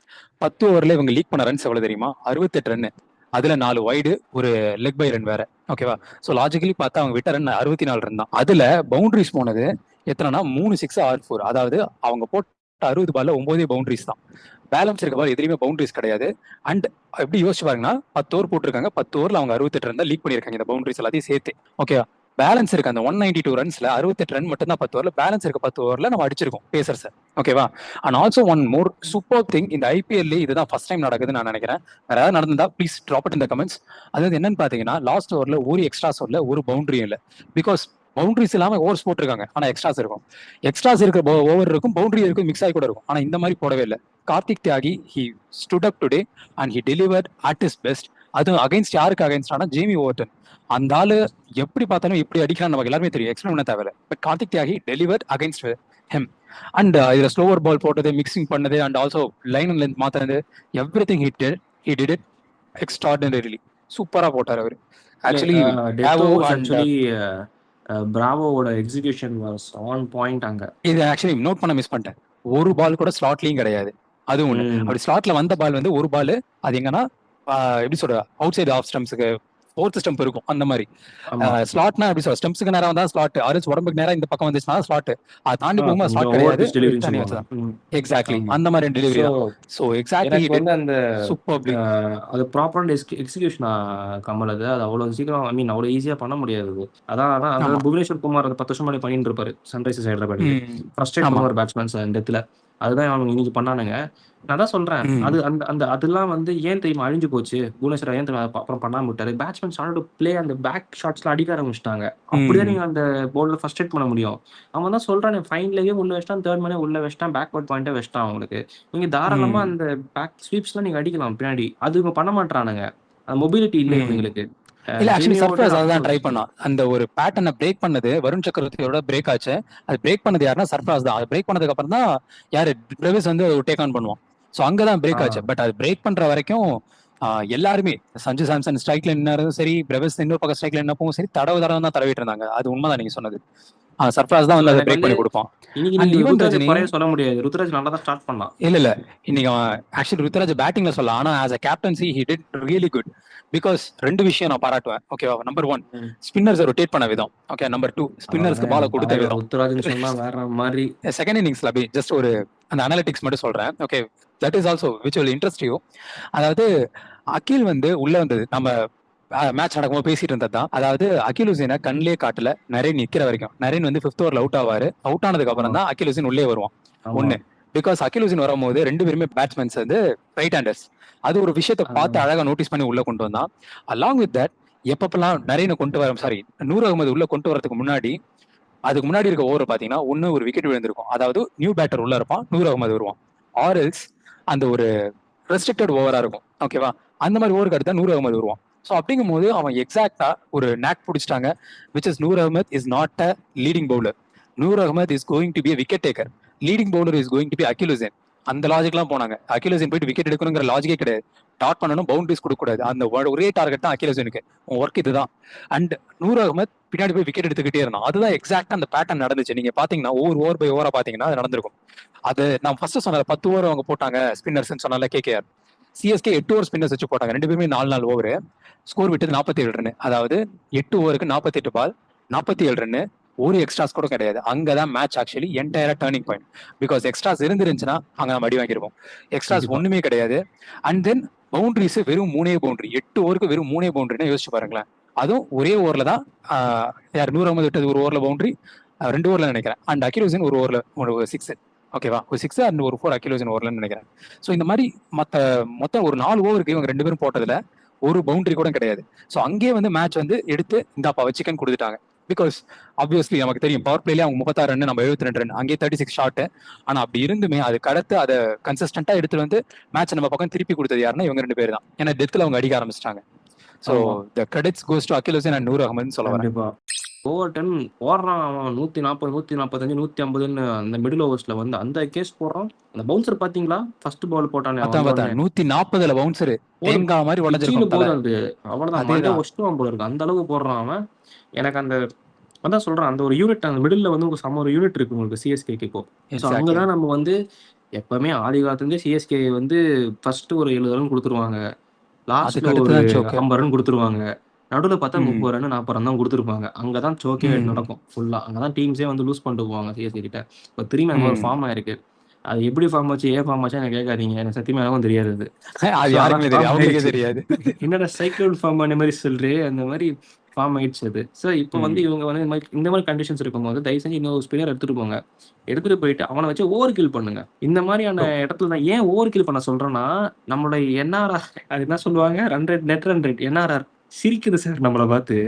10 ஓவர்ல இவங்க லீக் பண்ண ரன்ஸ் எவ்வளவு தெரியுமா? 68 ரன். அதுல 4 வைடு, ஒரு லெக் பை ரன் வேற, ஓகேவா? ஸோ லாஜிக்கலி பார்த்தா அவங்க விட்ட ரன் 64 ரன் தான். அதுல பவுண்டரிஸ் போனது எத்தனைனா 3 6 6 4. அதாவது அவங்க போட்ட 60 பால்ல 9 பவுண்டரிஸ் தான். பேலன்ஸ் இருக்க பால் எதுலையுமே பவுண்டரிஸ் கிடையாது. அண்ட் எப்படி யோசிச்சு பாருங்கன்னா, 10 ஓவர் போட்டிருக்காங்க. 10 ஓவர்ல அவங்க 68 ரன் தான் லீக் பண்ணிருக்காங்க, இந்த பவுண்டரிஸ் எல்லாத்தையும் சேர்த்து, ஓகேவா? பேலன்ஸ் இருக்கு அந்த 192 ரன்ஸ்ல 68 ரன் மட்டும் தான் 10 ஓவர்ல. பேலன்ஸ் இருக்க 10 ஓவர்ல நம்ம அடிச்சிருக்கோம் பேசர்ஸ், ஓகேவா? And also one more super thing, இந்த IPL இதுதான் ஃபர்ஸ்ட் டைம் நடக்குதுன்னு நான் நினைக்கிறேன். வேற ஏதாவது நடந்தா please drop it in the comments. அதாவது என்னன்னு பாத்தீங்கன்னா, லாஸ்ட் ஓவர்ல ஒரு எக்ஸ்ட்ராஸ் ஓவர்ல ஒரு பவுண்டரியும் இல்லை. பிகாஸ் பவுண்டரிஸ் இல்லாம ஓவர்ஸ் போட்டிருக்காங்க, ஆனா எக்ஸ்ட்ராஸ் இருக்கும். எக்ஸ்ட்ராஸ் இருக்கிற ஓவர் இருக்கும், பவுண்டரி இருக்கும், மிக்ஸ் ஆகி கூட இருக்கும். ஆனா இந்த மாதிரி போடவே இல்லை. கார்த்திக் தியாகி he stood up today and he delivered at his best. அது அகைன்ஸ்ட் யாருக்கு அகைன்ஸ்டானா ஜேமி ஓவர்டன். அந்த ஆளு எப்படி பார்த்தாலும் எப்படி அடிக்கிறான்னு நமக்கு எல்லாருமே தெரியும், எக்ஸ்பிளைன் பண்ண தேவையில்ல. But Kartik Tyagi delivered against him. And இதுல ஸ்லோவர் பால் போட்டது, மிக்சிங் பண்ணது, and also line and length மாத்தினது, everything he did it extraordinarily. சூப்பரா போட்டார் அவரு. ஆக்சுவலி பிராவோட எக்ஸிகியூஷன் வாஸ் ஆன் பாயிண்ட். அங்க இது ஆக்சுவலி நோட் பண்ண மிஸ் பண்ணிட்டேன். ஒரு பால் கூட ஸ்லாட்லயும் கிடையாது. அது ஒண்ணு. அப்படி ஸ்லாட்ல வந்த பால் வந்து ஒரு பால், அது எங்கன்னா எப்படி சொல்ற, அவுட் சைடு ஆஃப் ஸ்டம்ப்ஸுக்கு ஃபோர்த் ஸ்டம்ப் இருக்கும் அந்த மாதிரி. ஸ்லாட்னா எப்படி சொல்ற, ஸ்டம்ப்ஸ்க்கு நேரா வந்தா ஸ்லாட், ஆரஞ்சு உடம்புக்கு நேரா இந்த பக்கம் வந்துச்சுன்னா ஸ்லாட், அதை தாண்டி போகும்போது ஸ்லாட் கிடையாது. எக்ஸாக்ட்லி அந்த மாதிரி டெலிவரி தான். சோ எக்ஸாக்ட்லி வந்து அந்த சூப்பர்லி அது ப்ராப்பரான எக்ஸிகியூஷன் கமல். அது அவ்வளவு சீக்கிரம், ஐ மீன் அவ்வளவு ஈஸியா பண்ண முடியாது. அதான் புவனேஸ்வர் குமார் அதை 10 வருஷம் முன்னாடி பண்ணிட்டு இருப்பாரு சன்ரைசர்ஸ் ஹைதராபாத். ஃபர்ஸ்ட் டைம் ஒரு பேட்ஸ்மேன்ஸ் இந்த இடத்துல அதுதான் அவங்க இன்னைக்கு பண்ணானுங்க. நான் தான் சொல்றேன், அது அந்த அந்த அதெல்லாம் வந்து ஏன் தெரியுமா அழிஞ்சு போச்சு. புவனேஸ்வர் ஏன் தெரியுமா அப்புறம் பண்ணாம விட்டாரு. பேட்ஸ்மேன் ஸ்டார்ட் பிளே அந்த பேக் ஷாட்ஸ்ல அடிக்க ஆரம்பிச்சிட்டாங்க. அப்படிதான் நீங்க அந்த போல்ல ஃபர்ஸ்ட் பண்ண முடியும். அவன் தான் சொல்றான், ஃபைன்லயே உள்ள வச்சிட்டான், தேர்ட் மேனே உள்ள வச்சிட்டான், பேக்வர்ட் பாயிண்டே வச்சிட்டான். அவங்களுக்கு நீங்க தாராளமா அந்த பேக் ஸ்வீப்ஸ்லாம் நீங்க அடிக்கலாம் பின்னாடி. அது இவங்க பண்ண மாட்டானுங்க, அந்த மொபிலிட்டி இல்லை இவங்களுக்கு. இல்ல ஆக்சுவலி சர்ஃப்ராஸ் அதான் ட்ரை பண்ணா. அந்த ஒரு பேட்டர்னை பிரேக் பண்ணது வருண் சக்கரவர்த்தியோட பிரேக் ஆச்சு. அது பிரேக் பண்ணது யாருன்னா சர்ஃப்ராஸ் தான். அது பிரேக் பண்ணதுக்கு அப்புறம் தான் யாரு பிரவிஸ் வந்து டேக் ஆன் பண்ணுவான். சோ அங்கதான் பிரேக் ஆச்சு. பட் அது பிரேக் பண்ற வரைக்கும் எல்லாருமே, சஞ்சு சாம்சன் ஸ்ட்ரைக்ல நின்னாரும் சரி, பிரவிஸ் இன்னொரு பக்கம் ஸ்ட்ரைக்ல நின்னப்பவும் சரி, தடவை தான் தடவிட்டு இருந்தாங்க. அது உண்மைதான் நீங்க சொன்னது. சர்ஃப்ராஸ் தான் ஸோ வந்து அதை எனக்கு பிரேக் வந்து பண்ணி கொடுப்பான். இன்னைக்கு அண்ட் நீங்க ஈவன் ருத்ராஜ் ரஜினி, குறைய சொல்ல முடியாது. ருத்ராஜ் நல்லா தான் ஸ்டார்ட் பண்ணலாம். இல்ல இன்னைக்கு அவன் ஆக்சுவலி ருத்ராஜ் பேட்டிங்ல சொல்லலாம், ஆனா as a captaincy he did really good. Because ரெண்டு விஷயம் நான் பாராட்டுவேன். ஓகேவா, நம்பர் 1 ம். ஸ்பின்னர்ஸை ரொட்டேட் பண்ண விதம். ஓகே, நம்பர் 2 ஸ்பின்னர்ஸ்க்கு பால கொடுத்த தலைவர் விதம். ருத்ராஜ்னு சொன்னா வேற மாதிரி. செகண்ட் இன்னிங்ஸ்ல அப்படி ஜஸ்ட் ஒரு அந்த அனாலிட்டிக்ஸ் மட்டும் சொல்றேன். Okay, that is also which will interest you. அதாவது அகில் வந்து உள்ள வந்தது நம்ம மேட்ச் நடக்கும்போது பேசிட்டு இருந்தது தான். அதாவது அகில் ஹுசேனை கண்ணிலே காட்டல நரேன் நிக்கிற வரைக்கும். நரேன் வந்து 5th ஓவர்ல அவுட் ஆவாரு. அவுட் ஆனதுக்கு அப்புறம் தான் அகில் ஹுசேன் உள்ளே வருவான். ஆமா ஒண்ணு, பிகாஸ் அகில் ஹுசேன் வரும்போது ரெண்டு பேருமே பேட்ஸ்மேன்ஸ் வந்து ரைட் ஹேண்டர்ஸ். அது ஒரு விஷயத்தை பார்த்து அழகா நோட்டீஸ் பண்ணி உள்ள கொண்டு வந்தான். அலாங் வித் தட் எப்பப்பெல்லாம் நரேனை கொண்டு வர சாரி நூர் அகமது உள்ள கொண்டு வரதுக்கு முன்னாடி, அதுக்கு முன்னாடி இருக்க ஓவர் பாத்தீங்கன்னா ஒண்ணு ஒரு விக்கெட் விழுந்திருக்கும். அதாவது நியூ பேட்டர் உள்ள இருப்பான், நூர் அகமது வருவான். ஆர்எல்ஸ் அந்த ஒரு ரெஸ்ட்ரிக்டட் ஓவரா இருக்கும். ஓகேவா, அந்த மாதிரி ஓவருக்கு அடுத்தா நூர் அகமது வருவான். ஸோ அப்படிங்கும் போது அவன் எக்ஸாக்டா ஒரு நேக் பிடிச்சிட்டாங்க. Which is Noor Ahmad is not a leading bowler. Noor Ahmad is going to be wicket taker. Leading bowler is going to be Akeal Hosein. அந்த லாஜிக்லாம் போனாங்க. அகில் ஹுசேன் போயிட்டு விக்கெட் எடுக்கணுங்கிற லாஜிக்கே கிடையாது. டாட் பண்ணணும், பவுண்டரிஸ் கொடுக்க கூடாது. அந்த ஒரே டார்கெட் தான் அகில் ஹுசேனுக்கு. ஒர்க் இதுதான். அண்ட் நூர் அகமத் பின்னாடி போய் விக்கெட் எடுத்துக்கிட்டே இருந்தான். அதுதான் எக்ஸாக்டா அந்த பேட்டர்ன் நடந்துச்சு. நீங்க பாத்தீங்கன்னா ஒவ்வொரு ஓவர் பை ஓவரா பாத்தீங்கன்னா அது நடந்திருக்கும். அது நான் ஃபர்ஸ்ட் சொன்ன 10 ஓவர் அவங்க போட்டாங்க ஸ்பின்னர்ஸ் சொன்னால கேகேஆர். சிஎஸ்கே 8 ஓவர் ஸ்பின்னர்ஸ் வச்சு போட்டாங்க. ரெண்டு பேருமே 4 ஓவர். ஸ்கோர் விட்டது 47 ரன். அதாவது 8 ஓவருக்கு 48 பால், 47 ரன். ஒரு எக்ஸ்ட்ராஸ் கூட கிடையாது. அங்கதான் மேட்ச் ஆக்சுவலி என்டையரா டர்னிங் பாயிண்ட். பிகாஸ் எக்ஸ்ட்ராஸ் இருந்துருந்துச்சுன்னா அங்க நம்ம அடி வாங்கிருப்போம். எக்ஸ்ட்ராஸ் ஒண்ணுமே கிடையாது. அண்ட் தென் பவுண்டரிஸ் வெறும் 3 பவுண்டரி. 8 ஓவருக்கு வெறும் 3 பவுண்டரின்னு யோசிச்சு பாருங்களேன். அதுவும் ஒரே ஓவர்ல தான் யார் நூறு அகமது விட்டது ஒரு ஓவர்ல பவுண்டரி, 2 ஓவர்ல நினைக்கிறேன். அண்ட் அகில் ஹுசேன் ஒரு ஓவர்ல ஒரு 6. ஓகேவா, ஒரு 6 அண்ட் ஒரு 4 அகில் ஹுசேன் ஓவர்லன்னு நினைக்கிறேன். ஸோ இந்த மாதிரி மொத்தம் ஒரு 4 ஓவருக்கு இவங்க 2 பேரும் போட்டதுல ஒரு பவுண்டரி கூட கிடையாது. ஸோ அங்கேயே வந்து மேட்ச் வந்து எடுத்து இந்தாப்பா வச்சுக்கன்னு கொடுத்துட்டாங்க. பிகாஸ் ஆப்வியஸ்லி நமக்கு தெரியும் பவர் பிளேல அவங்க 36 ரன், நம்ம 72 ரன், அங்கேயே 36 ஷாட். ஆனா அப்படி இருந்துமே அது கடத்து அதை கன்சிஸ்டன்டா எடுத்து வந்து மேட்ச் நம்ம பக்கம் திருப்பி கொடுத்தது யாருன்னா இவங்க 2 பேர் தான். ஏன்னா டெத்ல அவங்க அடிக்க ஆரம்பிச்சிட்டாங்க. So the credits goes to Akeal Hosein and Noor அகமதுன்னு சொல்ல வரேன். கண்டிப்பா ஓவர் 10 போடுறான் அவன். 140 145 150ன்னு அந்த மிடில் ஓவர்ஸ்ல வந்து அந்த கேஸ் போடுறான். அந்த பவுன்சர் பாத்தீங்களா ஃபர்ஸ்ட் பால் போட்டானே 140 பவுன்சர் தேங்காய் மாதிரி உடஞ்சிருக்கும் தலை. போடுறது அவ்வளவுதான். மண்டை ஒஷ்டுவான் போல இருக்கு, அந்த அளவுக்கு போடுறான் அவன். எனக்கு அந்த அதான் சொல்றேன், அந்த ஒரு யூனிட் அந்த மிடில் வந்து உங்களுக்கு சம ஒரு யூனிட் இருக்கு உங்களுக்கு சிஎஸ்கேக்கு இப்போ. ஸோ அங்கதான் நம்ம வந்து எப்பவுமே ஆதி காலத்துலேருந்தே சிஎஸ்கே வந்து ஃபர்ஸ்ட் ஒரு 70 ரன் கொடுத்துருவாங்க, லாஸ்ட்ல ஒரு 50 ரன் கொடுத்துருவாங்க, நடுவில் பார்த்தா 30 ரன் 40 ரன் தான் கொடுத்துருப்பாங்க. அங்கதான் சோக்கே நடக்கும் ஃபுல்லா. அங்கதான் டீம்ஸே வந்து லூஸ் பண்ணிட்டு போவாங்க சிஎஸ்கே கிட்ட. இப்போ திரும்பி அந்த ஒரு ஃபார்ம் ஆயிருக்கு. அது எப்படி ஃபார்ம் ஆச்சு, ஏன் ஃபார்ம் ஆச்சு எனக்கு கேட்காதீங்க, எனக்கு சத்தியமா எனக்கும் தெரியாது. என்னடா சைக்கிள் ஃபார்ம் அந்த மாதிரி சொல்றே, அந்த மாதிரி ஃபார்ம் ஆயிடுச்சு அது. ஸோ இப்போ வந்து இவங்க வந்து இந்த மாதிரி கண்டிஷன்ஸ் இருக்கும்போது தயவு செஞ்சு இன்னொரு ஸ்பின்னர் எடுத்துட்டு போங்க. எடுத்துட்டு போயிட்டு அவனை வச்சு ஓவர் கில் பண்ணுங்க. இந்த மாதிரியான இடத்துல தான் ஏன் ஓவர் கில் பண்ண சொல்றேன்னா, நம்மளுடைய என்ஆர்ஆர் அது என்ன சொல்லுவாங்க, run rate, net run rate, NRR சிரிக்குது சார் நம்மளை பார்த்து.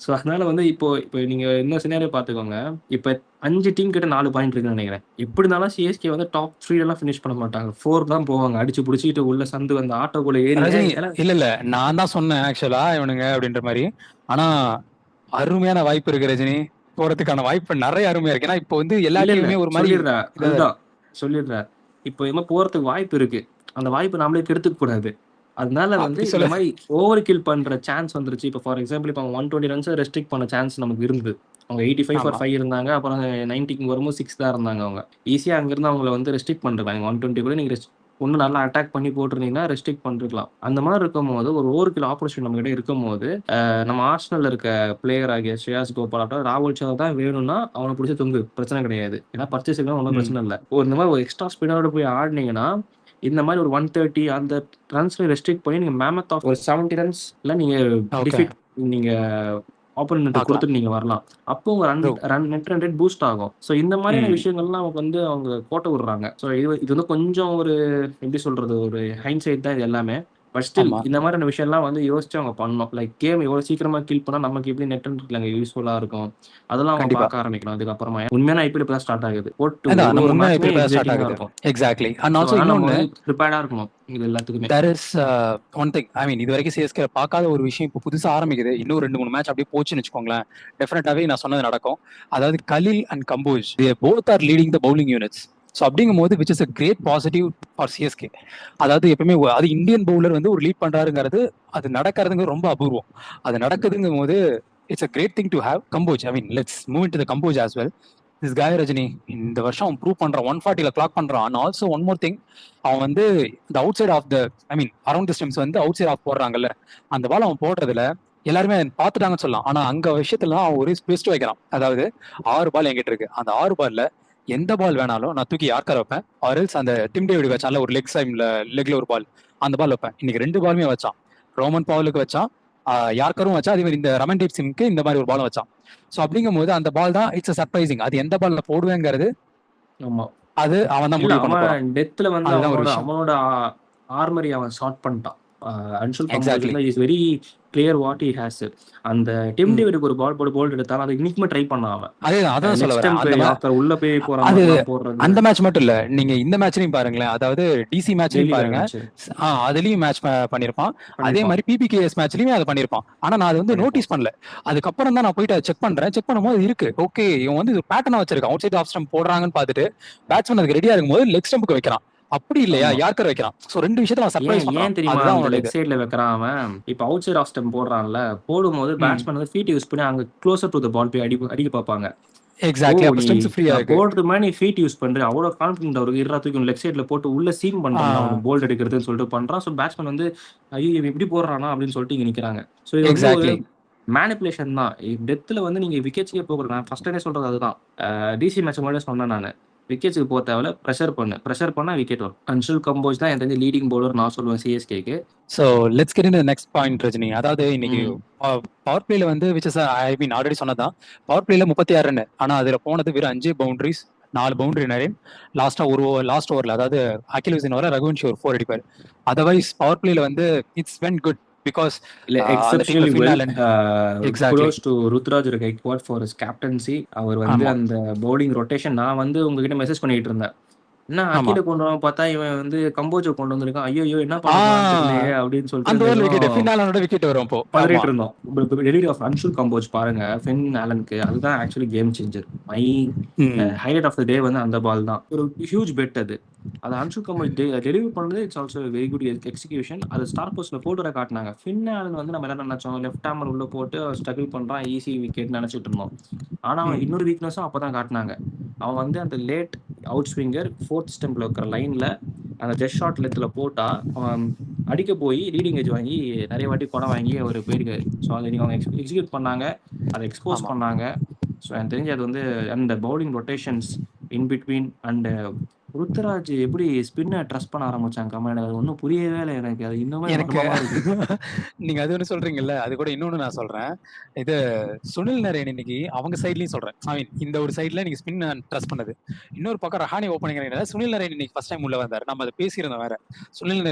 ஸோ அதனால வந்து இப்போ நீங்க இன்னும் சினாரியோ பார்த்துக்கோங்க. இப்போ 5 டீம் கிட்ட 4 பாயிண்ட் இருக்குன்னு நினைக்கிறேன். எப்படி இருந்தாலும் சிஎஸ்கே வந்து டாப் 3 எல்லாம் ஃபினிஷ் பண்ண மாட்டாங்க, 4 தான் போவாங்க. அடிச்சு பிடிச்சிட்டு உள்ள சந்து அந்த ஆட்டோக்குள்ள ஏறி. இல்ல நான் தான் சொன்னேன் ஆக்சுவலா இவனுங்க அப்படின்ற மாதிரி. ஆனா அருமையான வாய்ப்பு இருக்கு ரஜினி, போறதுக்கான வாய்ப்பு நிறைய அருமையா இருக்கு. ஏன்னா இப்போ வந்து எல்லா டீமுமே ஒரு மாதிரி சொல்லிடுறேன். இப்போ இந்த மாதிரி போறதுக்கு வாய்ப்பு இருக்கு. அந்த வாய்ப்பு நம்மளே கெடுத்துக்க கூடாது. அதனால வந்து இந்த மாதிரி ஓவர் கில் பண்ற சான்ஸ் வந்துருச்சு. இப்போ ஃபார் எக்ஸாம்பிள் இப்போ 120 ரன்ஸ் ரெஸ்ட்ரிக்ட் பண்ண சான்ஸ் நமக்கு இருந்தது. அவங்க 85 for 5 இருந்தாங்க. அப்புறம் 90க்கு வரும்போது 6 தான் இருந்தாங்க. அவங்க ஈஸியா அங்கிருந்து அவங்களை வந்து ரெஸ்ட்ரிக்ட் பண்றாங்க. 120 கூட நீங்க ஒன்னும் நல்லா அட்டாக் பண்ணி போட்டிருந்தீங்கன்னா ரெஸ்ட்ரிக்ட் பண்ணிருக்கலாம். அந்த மாதிரி இருக்கும் போது ஒரு ஓவர் கில் ஆப்பர்ச்சுனிட்டி நம்ம கிட்ட இருக்கும் போது நம்ம ஆர்சனல்ல இருக்க பிளேயர் ஆகிய ஸ்ரேயாஸ் கோபால், ராகுல் சௌஹா தான் வேணும்னா அவனை பிடிச்ச தொங்கு, பிரச்சனை கிடையாது. ஏன்னா பர்ச்சேஸ் ஒன்றும் பிரச்சனை இல்லை. இந்த மாதிரி ஒரு எக்ஸ்ட்ரா ஸ்பின்னரோட போய் ஆடினீங்கன்னா இந்த மாதிரி ஒரு 130 அந்த ரன்ஸ்ல ரெஸ்ட்ரிக்ட் பண்ணி நீங்க மேமத் ஆஃப் ஒரு 70 ரன்ஸ்ல நீங்க டிஃபீட் நீங்க ஆப்போனன்ட் கொடுத்துட்டு நீங்க வரலாம். அப்போ உங்க நெட் ரன் ரேட் பூஸ்ட் ஆகும். ஸோ இந்த மாதிரியான விஷயங்கள்லாம் அவங்க வந்து அவங்க கோட்டை விடுறாங்க. ஸோ இது வந்து கொஞ்சம் ஒரு எப்படி சொல்றது, ஒரு ஹைண்ட் தான் இது எல்லாமே. பட் ஸ்டில் இந்த மாதிரியான விஷயம்லாம் வந்து யோசிச்சு அவங்க பண்ணணும். லைக் கேம் எவ்வளவு சீக்கிரமா கில் பண்ணா நமக்கு எப்படி நெட் ரன் ரேட்ல யூஸ்ஃபுல்லா இருக்கும், அதெல்லாம் அவங்க பார்க்க ஆரம்பிக்கணும். அதுக்கப்புறமா உண்மையான ஐபிஎல் இப்பதான் ஸ்டார்ட் ஆகுது. எக்ஸாக்ட்லி. அண்ட் ஆல்சோ இன்னொன்னு ப்ரிப்பேர்டா இருக்கணும் இது எல்லாத்துக்குமே. தேர் இஸ் ஒன் திங், ஐ மீன் இது வரைக்கும் சிஎஸ்கே பார்க்காத ஒரு விஷயம் இப்போ புதுசா ஆரம்பிக்குது. இன்னும் 2-3 மேட்ச் அப்படியே போச்சுன்னு வச்சுக்கோங்களேன், டெஃபினட்டாவே நான் சொன்னது நடக்கும். அதாவது Khaleel and Kamboj both are leading the bowling units. So அப்படிங்கும் போது which is a great positive for CSK. அதாவது எப்பவுமே அது இந்தியன் பவுலர் வந்து ஒரு லீட் பண்றாருங்கிறது அது நடக்கிறதுங்க ரொம்ப அபூர்வம். அது நடக்குதுங்கும் போது it's a great thing to have Kamboj. I mean let's move in to the Kamboj as well. This guy Rajini இந்த வருஷம் அவன் ப்ரூவ் பண்றான், 140ல கிளாக் பண்றான். And also one more thing, அவன் வந்து இந்த outside of the I mean around the stumps வந்து அவுட் சைட் ஆஃப் போடுறாங்கல்ல, அந்த பால் அவன் போடுறதுல எல்லாருமே பார்த்துட்டாங்கன்னு சொல்லலாம். ஆனா அங்க விஷயத்துல அவன் ஒரு ஸ்பெஸ்ட் வைக்கிறான். அதாவது 6 பால் என்கிட்ட இருக்கு, அந்த 6 பால்ல எந்த பால் வேணாலும் நான் தூக்கி யார்கர் வைப்பேன், ஆர்எல்ஸ் அந்த டிம் டேவிட் வச்சான்ல ஒரு லெக் சைட்ல, லெக்ல ஒரு பால், அந்த பால் வைப்பேன். இன்னைக்கு 2 பாலுமே வச்சான். ரோமன் பவுலுக்கு வச்சான், யார்கரும் வச்சா, அதே மாதிரி இந்த ரமன்தீப் சிங்க்கு இந்த மாதிரி ஒரு பாலும் வச்சான். ஸோ அப்படிங்கும் போது அந்த பால் தான் இட்ஸ் சர்ப்ரைசிங். அது எந்த பால்ல போடுவேங்கிறது ஆமா. அது அவன் தான் இல்ல முடிவு பண்ண போறான். அவன் டெத்ல வந்து அதுதான் ஒரு விஷயம். அவனோட ஆர்மரி அவன் ஷார்ட் பண்ணிட்டான். அன்சுல் கம்போஸ் எக்ஸாக்ட்லி. வந்து is very clear what he has. அந்த டிம் டேவிடுக்கு ஒரு பால் போட்டு போல்ட் எடுத்தாலும் அது இன்னைக்குமே ட்ரை பண்ணான் அவன். அதேதான் அதான் சொல்ல நெக்ஸ்ட் வரேன். டைம் அந்த யாக்கர் உள்ள போய் போற அது மாதிரிலாம் போடுறது. அந்த மேட்ச் மட்டும் இல்ல, நீங்க இந்த மேட்ச்லயும் பாருங்களேன், அதாவது டிசி மேட்ச்லயும் டெல்லி பாருங்க, மேட்ச் அதுலயும் மேட்ச் பண்ணிருப்பான். அதே பண்ணிருப்பான். மாதிரி பிபிகேஎஸ் மேட்ச்லயுமே அதை பண்ணிருப்பான். ஆனா நான் அது வந்து பண்ணிருப்பான். நோட்டீஸ் பண்ணல. அதுக்கப்புறம் தான் நான் போயிட்டு அதை செக் பண்றேன். செக் பண்ணும்போது இருக்கு, ஓகே இவன் வந்து பேட்டர்னா வச்சிருக்கான். அவுட் சைட் ஆஃப் ஸ்டம்ப் போடுறாங்கன்னு பார்த்துட்டு பேட்ஸ்மேன் அதுக்கு ரெடியா இருக்கும்போது லெக் ஸ்டம்புக்கு வைக்கிறான். அப்படி இல்லையா, ஆமா. யார்கர் வைக்கிறான். சோ 2 விஷயத்துல அவன் சர்ப்ரைஸ் ஏன் பண்றான். தெரியுமா அதுதான் அந்த அவனோட லெக் இது. சைட்ல வைக்கிறான் அவன்? இப்ப அவுட் சைட் ஆஃப் ஸ்டம்ப் போடுறான்ல, போடும்போது பேட்ஸ்மேன் வந்து ஃபீட் யூஸ் பண்ணி அங்க க்ளோசர் டு த பால் போய் அடிக்க பார்ப்பாங்க. ஓ எக்ஸாக்ட்லி. அப்ப நீ ஸ்டெம்ஸ் ஃப்ரீயா நான் இருக்கு. போடுறது மாதிரி நீ ஃபீட் யூஸ் பண்ற, அவ்வளவு கான்ஃபிடென்ட் அவருக்கு இருறா, தூக்கி லெக் சைட்ல போட்டு உள்ள சீம் பண்றான் அவனுக்கு போல்ட் எடுக்கிறதுன்னு சொல்லிட்டு பண்றான். ஸோ பேட்ஸ்மேன் வந்து ஐயோ இவன் இப்படி போடுறானா அப்படின்னு சொல்லிட்டு இங்க நிக்கிறாங்க. ஸோ இது வந்து ஒரு எக்ஸாக்ட்லி. மேனிப்புலேஷன் தான். டெத்தில் வந்து நீங்க விக்கெட்ஸ்க்கே போகிறது, நான் ஃபர்ஸ்ட் டைமே சொல்றது அதுதான். டிசி மேட்ச் முன்னாடி சொன்னேன் நான், விக்கெட்ஸுக்கு போக தேவையில்ல, ப்ரெஷர் பண்ணா விக்கெட் வரும். அன்சுல் கம்போஸ் தான் எனக்கு லீடிங் பவுலர் நான் சொல்லுவேன் சிஎஸ்கேக்கு. So let's get into the next point Rajini. அதாவது இன்னைக்கு பவர் பிளேல வந்து which is I mean already சொன்னதான், பவர் பிளேல 36 ரன். ஆனா அதுல போனது வெறும் 5 பவுண்டரிஸ், 4 பவுண்டரி நிறைய. லாஸ்ட் ஓவர்ல, அதாவது அகில் ஹுசைன் ஓவர்ல ரகுவன்ஷி ஒரு 4 அடிப்பார். அதர்வைஸ் பவர் பிளேல வந்து இட்ஸ் வென் குட் பிகாஸ் இல்ல அந்த எக்ஸெப்ஷனலி டீம்ல well. Finn Allen. Exactly. Kudos to Ruturaj Gaikwad for his captaincy. அவர் வந்து ஆமா அந்த பவுலிங் ரொட்டேஷன், நான் வந்து உங்ககிட்ட மெசேஜ் பண்ணிட்டு இருந்தேன், என்ன ஆமா. அகில கொண்டு வரவன் பார்த்தா இவன் வந்து கம்போஜை கொண்டு வந்திருக்கான், ஐயோ என்ன பண்ண போறான்னு தெரியலையே அப்படின்னு சொல்லிட்டு அந்த ஓவர்ல விக்கெட், இருந்தோம், ஃபின் ஆலனோட விக்கெட் வரும் அப்போ. பதறிட்டு இருந்தோம். டெலிவரி ஆஃப் அன்சுல் கம்போஜ் பாருங்க, ஃபின் ஆலனுக்கு அதுதான் actually game changer. My highlight of the day வந்து அந்த பால் தான். ஒரு ஹியூஜ் பெட் அது. அது அன்சுல் கம்போஜ் டெலிவரி பண்ணது it's also very good execution. அது ஸ்டார் போஸ்ட்ல போட்டோட காட்டினாங்க. ஃபின் ஆலன் வந்து நம்ம என்ன நினைச்சோம், லெஃப்ட் ஹேமர் உள்ள போட்டு ஸ்ட்ரகிள் பண்றான், ஈஸி விக்கெட் நினைச்சிட்டு இருந்தோம். ஆனா அவன் இன்னொரு வீக்னஸும் அப்பதான் காட்டினாங்க. அவன் வந்து அந்த லேட் அவுட் ஸ்விங்கர் 4th ஸ்டெம்ப்ல இருக்கிற லைன்ல அந்த ஜஸ்ட் ஷாட் லெத்துல போட்டா அவன் அடிக்க போய் லீடிங் ஏஜ் வாங்கி நிறைய வாட்டி படம் வாங்கி அவர் போயிருக்காரு. ஸோ அதை அவங்க எக்ஸிக்யூட் பண்ணாங்க, அதை எக்ஸ்போஸ் பண்ணாங்க. ஸோ எனக்கு தெரிஞ்சு அது வந்து அந்த bowling rotations in between and Ruturaj எப்படி ஸ்பின்னை ட்ரஸ்ட் பண்ண ஆரம்பிச்சாங்க கமாண்ட், அது ஒன்றும் புரியவே இல்லை எனக்கு. அது இன்னுமே எனக்கு மர்மமா இருக்கு. நீங்க அது ஒண்ணு சொல்றீங்கல்ல, அது கூட இன்னொன்னு நான் சொல்றேன். இது சுனில் நரேன் இன்னைக்கு அவங்க சைட்லயும் சொல்றேன். ஐ மீன் இந்த ஒரு சைட்ல நீங்க ஸ்பின் ட்ரஸ்ட் பண்ணது, இன்னொரு பக்கம் ரஹானி ஓப்பனிங். சுனில் நரேன் இன்னைக்கு ஃபர்ஸ்ட் டைம் உள்ள வந்தாரு. நம்ம அதை பேசியிருந்தோம் வேற. சுனில்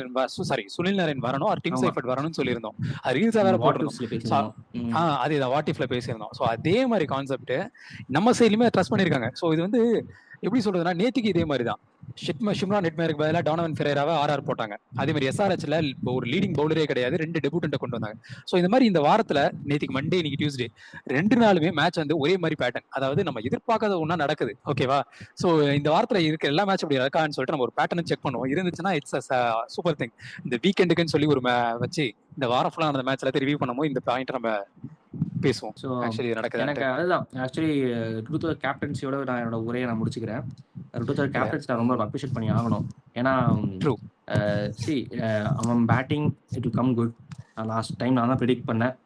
நரேன் வரணும், ஆர் டீம் சைஃபர்ட் வரணும்னு சொல்லியிருந்தோம். அது ரீல்ஸா வேற போட்டிருந்தோம். அதேதான் வாட் இஃப்ல பேசியிருந்தோம். ஸோ அதே மாதிரி கான்செப்ட் நம்ம சைட்லயுமே ட்ரஸ்ட் பண்ணிருக்காங்க. ஸோ இது வந்து எப்படி சொல்றதுன்னா, நேத்திக்கு இதே மாதிரி தான் ஷிம்ரான் ஹெட்மேருக்கு பதிலாக டானவன் ஃபெரேராவை ஆர்ஆர் போட்டாங்க. அதே மாதிரி எஸ்ஆர்ஹெச்ல ஒரு லீடிங் பவுலரே கிடையாது, 2 டெபியூட்டன்ட்டை கொண்டு வந்தாங்க. ஸோ இந்த மாதிரி இந்த வாரத்துல நேத்திக்கு மண்டே, இன்னைக்கு டியூஸ்டே, 2 நாளுமே மேட்ச் வந்து ஒரே மாதிரி பேட்டர்ன். அதாவது நம்ம எதிர்பார்க்காத ஒண்ணா நடக்குது. ஓகேவா? ஸோ இந்த வாரத்துல இருக்க எல்லா மேட்ச் அப்படி நடக்கான்னு சொல்லிட்டு நம்ம ஒரு பேட்டர்னை செக் பண்ணுவோம். இருந்துச்சுன்னா இட்ஸ் சூப்பர் திங். இந்த வீக்கெண்டுக்குன்னு சொல்லி ஒரு வச்சு இந்த வாரம் ஃபுல்லா அந்த மேட்ச் எல்லாத்தையும் ரிவ்யூ பண்ணும்போது இந்த பாயிண்ட் நம்ம பேசுவோம். ஸோ ஆக்சுவலி நடக்குது. எனக்கு அதுதான் ஆக்சுவலி ருத்துவர் கேப்டன்சியோட நான் என்னோட உரையை நான் முடிச்சுக்கிறேன். ருத்துவர் கேப்டன்சி நான் ரொம்ப அப்ரிஷியேட் பண்ணி ஆகணும். ஏன்னா அவன் batting it will come good. Last time நான் தான் ப்ரெடிக்ட் பண்ணேன்.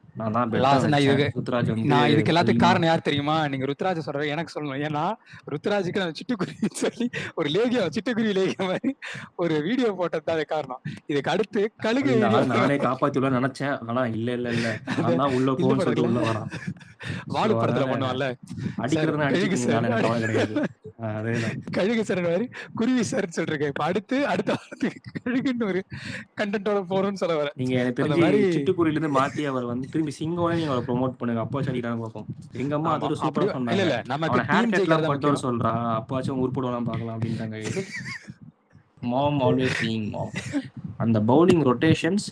இதுக்கு எல்லாத்துக்கும் காரணம் யார் தெரியுமா? நீங்க ருத்ராஜ் சொல்ற எனக்கு சொல்லணும். ஏன்னா ருத்ராஜுக்கு நான் சிட்டுக்குருவி சொல்லி ஒரு சிட்டுக்குருவி லேகியம் மாதிரி ஒரு வீடியோ போட்டது காரணம். இதுக்கு அடுத்து கழுகு நானே காப்பாத்திடலாம் நினைச்சேன். ஆனா இல்ல நான் உள்ள போன்னு உள்ள வரான். வாழு படத்துல பண்ணுவான்ல, கழுகு சார் மாதிரி குருவி சார் சொல்றேன். இப்ப அடுத்த வாரத்துக்கு கழுகுன்னு ஒரு கண்டென்ட்டோட போறோம்னு சொல்ல வரேன். நீங்க எனக்கு தெரிஞ்சு சிட்டுக்குருவில இருந்து மாத்தி அவர் வந்து திரும்பி சிங்கோட நீங்க அவரை ப்ரோமோட் பண்ணுங்க. அப்பா சடிக்கிறாங்க பார்ப்போம். எங்க அம்மா அதோட சூப்பரா சொன்னாங்க. இல்ல நமக்கு ஹேர் கட்லாம் பண்ணிட்டு சொல்றா, அப்பாச்சும் உருப்படலாம் பார்க்கலாம் அப்படின்ட்டாங்க. மாம் ஆல்வேஸ் பீயிங் மாம். அந்த பவுலிங் ரொட்டேஷன்ஸ்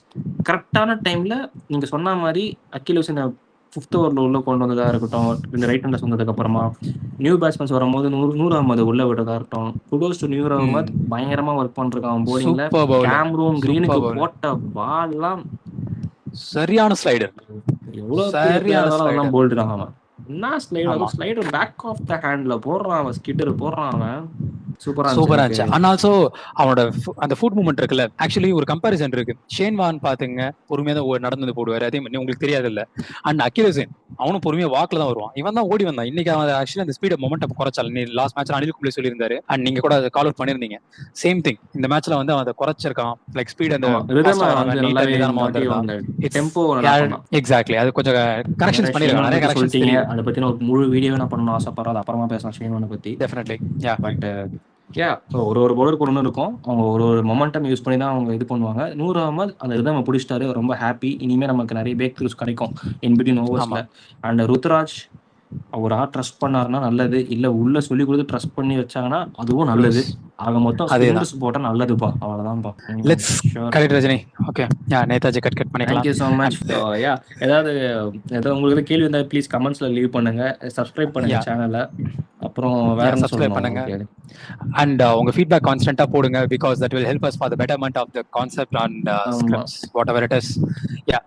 கரெக்டான டைம்ல நீங்க சொன்ன மாதிரி அகில் ஹுசைனை 5th ஓவர்ல உள்ள கொண்டு வந்ததா இருக்கட்டும், இந்த ரைட் ஹேண்டர்ஸ் வந்ததுக்கு அப்புறமா நியூ பேட்ஸ்மேன்ஸ் வரும்போது நூர் அகமது உள்ள விட்டதா இருக்கட்டும், குடோஸ் டு நூர் அகமது பயங்கரமா ஒர்க் பண்ணிருக்கான் பவுலிங்ல. கேம்ரூன் கிரீனுக்கு போட்ட பால் எல்லாம் சரியான ஸ்லைடர், எவ்வளோ பெரிய சரியான பிளேயர் இருந்தாலும் ஸ்லைடு. அதெல்லாம் போல்டு தான் அவன். என்ன ஸ்லைடு, ஆமா அதுவும் ஸ்லைடு பேக் ஆஃப் த ஹேண்ட்ல போடுறான் அவன், ஸ்கிட்டர் போடுறான் அவன். சூப்பரா இருந்துச்சு சூப்பரா எனக்கு. இருந்துச்சு. அண்ட் ஆல்சோ அவனோட அந்த ஃபுட் மூவ்மெண்ட் இருக்குல்ல, ஆக்சுவலி ஒரு கம்பேரிசன் இருக்கு. ஷேன் வான் பாத்துங்க, பொறுமையா தான் நடந்து வந்து போடுவாரு, அதே மாதிரி உங்களுக்கு தெரியாது இல்ல. அண்ட் அகிலேசன் அவனும் பொறுமையா வாக்குல தான் வருவான், இவன் தான் ஓடி வந்தான். இன்னைக்கு அவன் ஆக்சுவலி அந்த ஸ்பீட மொமெண்டம் குறைச்சால். நீ லாஸ்ட் மேட்ச்ல அனில் கும்ப்ளே சொல்லியிருந்தாரு, அண்ட் நீங்க கூட அதை கால் அவுட் பண்ணிருந்தீங்க. சேம் திங் இந்த மேட்ச்ல வந்து அவன் அதை குறைச்சிருக்கான். லைக் ஸ்பீட் அந்த ஆமா, ரிதம் ஃபாஸ்டா வராம வந்து நீட்டா நல்லாவே இந்த நிதானமா வாட்டி வந்திருந்தான். அந்த இட்ஸ் டெம்போ நல்லா பண்ணான். எக்ஸாக்ட்லி, அது கொஞ்சம் கரெக்ஷன்ஸ் பண்ணிருக்காங்க, ஷேன்வானை நிறைய பத்தி கரெக்ஷன்ஸ் சொல்லிட்டீங்க, தெரியுது. அதை பத்தி நான் ஒரு முழு வீடியோவே நான் பண்ணணும் ஆசைப்படுறேன், அது அப்புறமா பேசலாம் ஷேன்வானை பத்தி. Definitely yeah. பட் ஒரு பவுலருக்கு ஒன்று இருக்கும், அவங்க ஒரு மொமெண்டம் யூஸ் பண்ணி தான் அவங்க இது பண்ணுவாங்க. நூர் அகமது அந்த ரிதம் பிடிச்சிட்டாரு, ரொம்ப ஹாப்பி. இனிமே நமக்கு நிறைய பேக் த்ரூஸ் கிடைக்கும் இன் பிட்வீன் ஓவர்ஸ்ல. அண்ட் ருத்ராஜ் அவர் ட்ரஸ்ட் பண்ணாருன்னா நல்லது, இல்ல உள்ள சொல்லி கொடுத்து ட்ரஸ்ட் பண்ணி வச்சாங்கன்னா அதுவும் நல்லது. ஆக மொத்தம் ஸ்பின்னர்ஸ் போட்டா நல்லதுப்பா, அவ்வளவுதான்ப்பா. Let's correct Rajini. Okay yeah, Netaji cut பண்ணிக்கலாம். Thank you so much. ஏதாவது உங்களுக்கு கேள்வி இருந்தால் ப்ளீஸ் கமெண்ட்ஸ்ல லீவ் பண்ணுங்க, சப்ஸ்கிரைப் பண்ணுங்க சேனலை. அப்புறம் வேற என்ன சப்ஸ்கிரைப் பண்ணுங்க. சொல்லணும்? அண்ட் உங்க ஃபீட்பேக் கான்ஸ்டன்ட்டா போடுங்க, because that will help us for the betterment of the concept and scripts whatever it is. Yeah